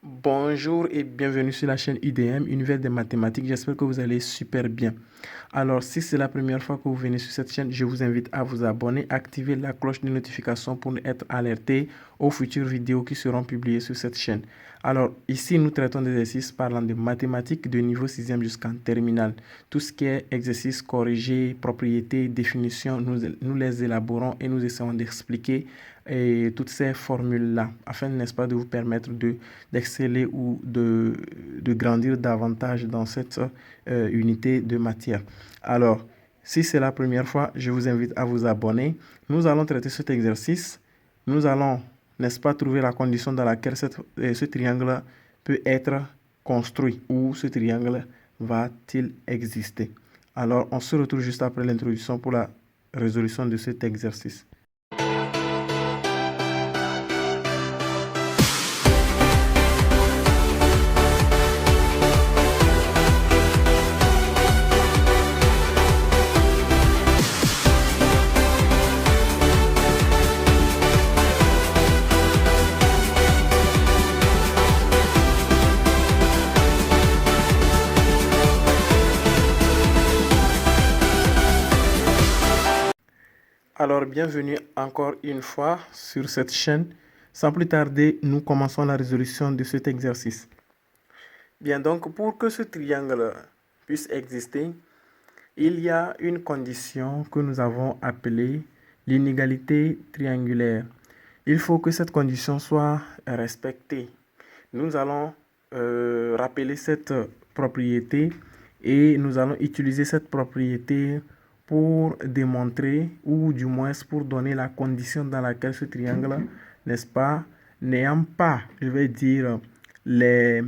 Bonjour et bienvenue sur la chaîne UDM, Univers des mathématiques. J'espère que vous allez super bien. Alors, si c'est la première fois que vous venez sur cette chaîne, je vous invite à vous abonner, activer la cloche de notification pour être alerté aux futures vidéos qui seront publiées sur cette chaîne. Alors, ici, nous traitons d'exercices parlant de mathématiques de niveau 6e jusqu'en terminale. Tout ce qui est exercices corrigés, propriétés, définitions, nous les élaborons et nous essayons d'expliquer toutes ces formules-là, afin, n'est-ce pas, de vous permettre d'exceller ou de grandir davantage dans cette unité de matière. Alors, si c'est la première fois, je vous invite à vous abonner. Nous allons traiter cet exercice. Nous allons, n'est-ce pas, trouver la condition dans laquelle ce triangle peut être construit ou ce triangle va-t-il exister. Alors, on se retrouve juste après l'introduction pour la résolution de cet exercice. Alors, bienvenue encore une fois sur cette chaîne. Sans plus tarder, nous commençons la résolution de cet exercice. Bien, donc, pour que ce triangle puisse exister, il y a une condition que nous avons appelée l'inégalité triangulaire. Il faut que cette condition soit respectée. Nous allons rappeler cette propriété et nous allons utiliser cette propriété pour démontrer ou du moins pour donner la condition dans laquelle ce triangle, n'est-ce pas, n'ayant pas, je vais dire, les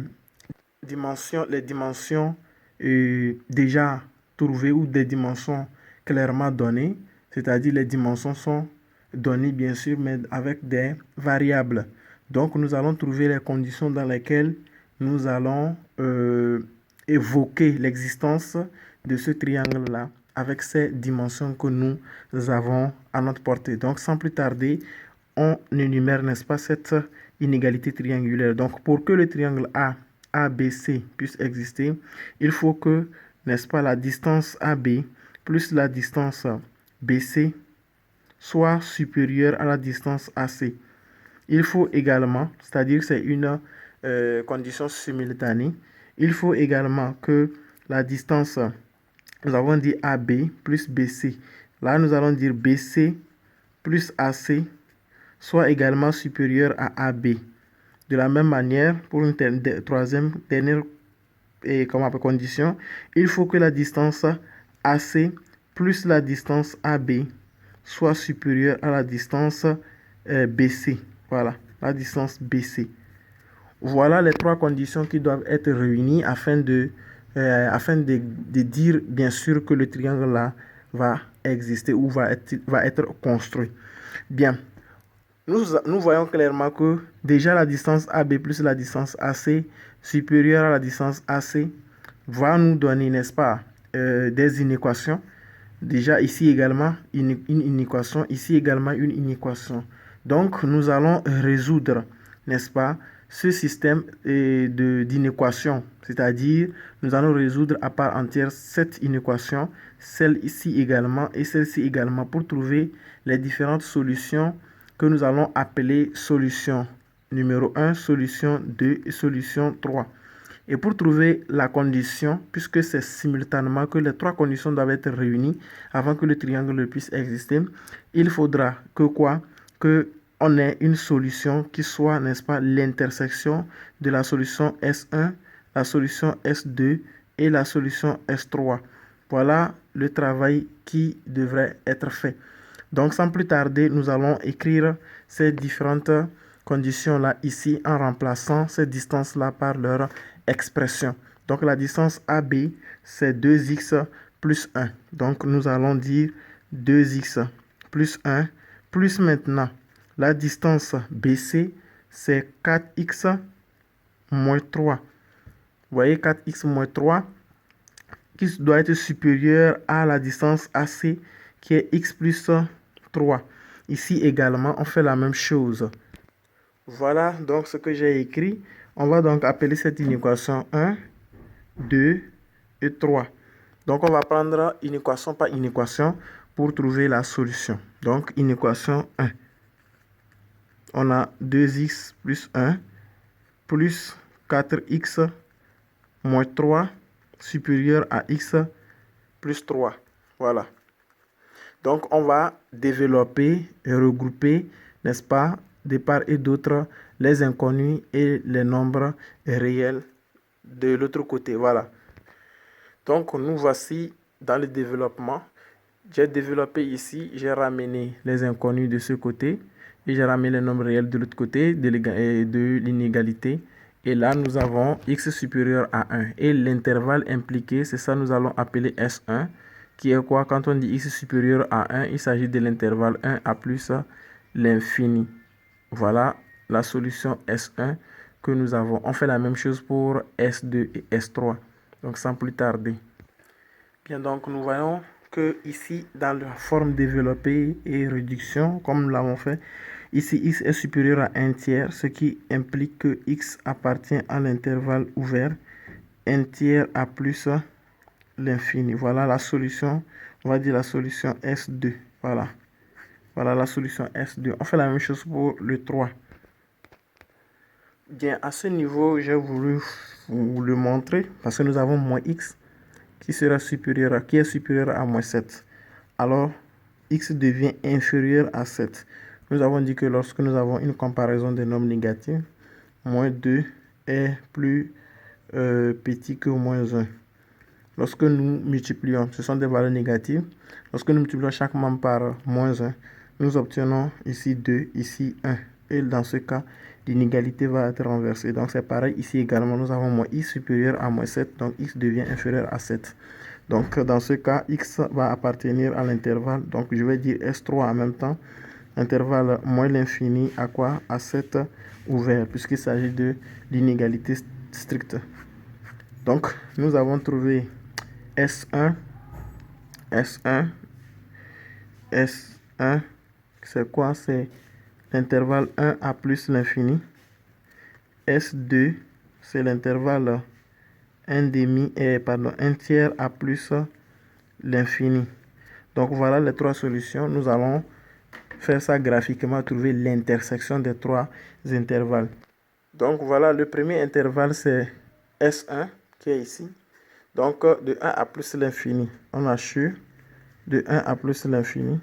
dimensions déjà trouvées ou des dimensions clairement données, c'est-à-dire les dimensions sont données bien sûr, mais avec des variables. Donc nous allons trouver les conditions dans lesquelles nous allons évoquer l'existence de ce triangle-là avec ces dimensions que nous avons à notre portée. Donc sans plus tarder, on énumère, n'est-ce pas, cette inégalité triangulaire. Donc pour que le triangle ABC puisse exister, il faut que, n'est-ce pas, la distance AB plus la distance BC soit supérieure à la distance AC. Il faut également, c'est-à-dire c'est une condition simultanée, il faut également que la distance, nous avons dit AB plus BC. Là, nous allons dire BC plus AC soit également supérieure à AB. De la même manière, pour une troisième, dernière condition, il faut que la distance AC plus la distance AB soit supérieure à la distance BC. Voilà, la distance BC. Voilà les trois conditions qui doivent être réunies afin de dire bien sûr que le triangle là va exister ou va être construit. Bien, nous voyons clairement que déjà la distance AB plus la distance AC supérieure à la distance AC va nous donner, n'est-ce pas, des inéquations. Déjà ici également une inéquation, ici également une inéquation. Donc nous allons résoudre, n'est-ce pas, ce système d'inéquation. C'est-à-dire nous allons résoudre à part entière cette inéquation, celle ici également et celle-ci également pour trouver les différentes solutions que nous allons appeler solution numéro 1, solution 2 et solution 3. Et pour trouver la condition, puisque c'est simultanément que les trois conditions doivent être réunies avant que le triangle puisse exister, il faudra que quoi? Que on ait une solution qui soit, n'est-ce pas, l'intersection de la solution S1, la solution S2 et la solution S3. Voilà le travail qui devrait être fait. Donc, sans plus tarder, nous allons écrire ces différentes conditions-là ici en remplaçant ces distances-là par leur expression. Donc, la distance AB, c'est 2x plus 1. Donc, nous allons dire 2x plus 1 plus maintenant la distance BC, c'est 4x moins 3. Vous voyez, 4x moins 3 qui doit être supérieur à la distance AC qui est x plus 3. Ici également, on fait la même chose. Voilà donc ce que j'ai écrit. On va donc appeler cette inéquation 1, 2 et 3. Donc, on va prendre inéquation par inéquation pour trouver la solution. Donc, inéquation 1. On a 2x plus 1 plus 4x moins 3 supérieur à x plus 3. Voilà. Donc, on va développer et regrouper, n'est-ce pas, de part et d'autre, les inconnus et les nombres réels de l'autre côté. Voilà. Donc, nous voici dans le développement. J'ai développé ici, j'ai ramené les inconnus de ce côté et j'ai ramené les nombres réels de l'autre côté de l'inégalité. Et là, nous avons x supérieur à 1. Et l'intervalle impliqué, c'est ça nous allons appeler S1, qui est quoi? Quand on dit x supérieur à 1, il s'agit de l'intervalle 1 à plus l'infini. Voilà la solution S1 que nous avons. On fait la même chose pour S2 et S3. Donc, sans plus tarder. Bien, donc, nous voyons que ici, dans la forme développée et réduction, comme nous l'avons fait, ici, x est supérieur à 1 tiers, ce qui implique que x appartient à l'intervalle ouvert, 1 tiers à plus l'infini. Voilà la solution, on va dire la solution S2. Voilà. Voilà la solution S2. On fait la même chose pour le 3. Bien, à ce niveau, j'ai voulu vous le montrer parce que nous avons moins x qui est supérieur à moins 7. Alors, x devient inférieur à 7. Nous avons dit que lorsque nous avons une comparaison des nombres négatifs, moins 2 est plus petit que moins 1. Lorsque nous multiplions, ce sont des valeurs négatives. Lorsque nous multiplions chaque membre par moins 1, nous obtenons ici 2, ici 1. Et dans ce cas, l'inégalité va être renversée. Donc c'est pareil ici également. Nous avons moins x supérieur à moins 7. Donc x devient inférieur à 7. Donc dans ce cas, x va appartenir à l'intervalle. Donc je vais dire S3 en même temps. Intervalle moins l'infini à quoi? À 7 ouvert, puisqu'il s'agit de l'inégalité stricte. Donc nous avons trouvé S1, S1, S1, c'est quoi? C'est l'intervalle 1 à plus l'infini. S2, c'est l'intervalle 1 tiers à plus l'infini. Donc voilà les trois solutions. Nous allons faire ça graphiquement, trouver l'intersection des trois intervalles. Donc voilà, le premier intervalle c'est S1 qui est ici. Donc de 1 à plus l'infini, on assure de 1 à plus l'infini.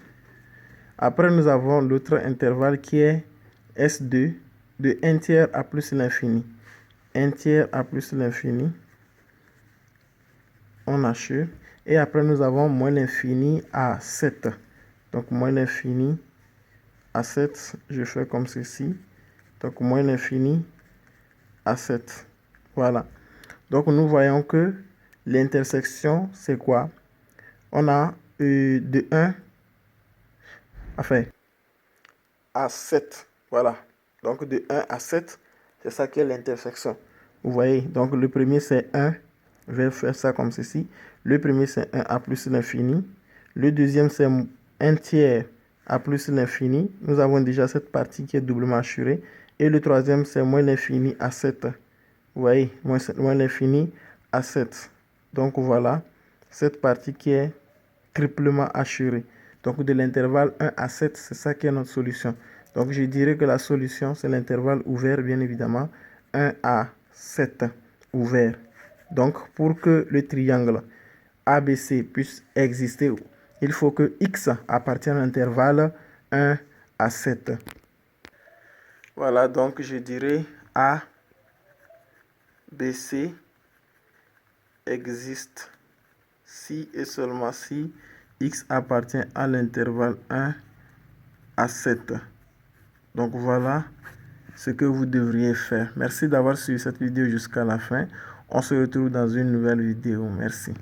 Après nous avons l'autre intervalle qui est S2 de 1 tiers à plus l'infini. 1 tiers à plus l'infini. On assure. Et après nous avons moins l'infini à 7. Donc moins l'infini à 7, je fais comme ceci. Donc moins l'infini à 7. Voilà. Donc nous voyons que l'intersection, c'est quoi? On a de 1 à 7. Voilà. Donc de 1 à 7, c'est ça qui est l'intersection. Vous voyez, donc le premier c'est 1. Je vais faire ça comme ceci. Le premier c'est 1 à plus l'infini. Le deuxième c'est 1 tiers à plus l'infini. Nous avons déjà cette partie qui est doublement assurée. Et le troisième c'est moins l'infini à 7. Vous voyez, moins l'infini à 7. Donc voilà, cette partie qui est triplement assurée. Donc de l'intervalle 1 à 7, c'est ça qui est notre solution. Donc je dirais que la solution, c'est l'intervalle ouvert, bien évidemment, 1 à 7 ouvert. Donc pour que le triangle ABC puisse exister, il faut que X appartienne à l'intervalle 1 à 7. Voilà, donc je dirais ABC existe si et seulement si X appartient à l'intervalle 1 à 7. Donc voilà ce que vous devriez faire. Merci d'avoir suivi cette vidéo jusqu'à la fin. On se retrouve dans une nouvelle vidéo. Merci.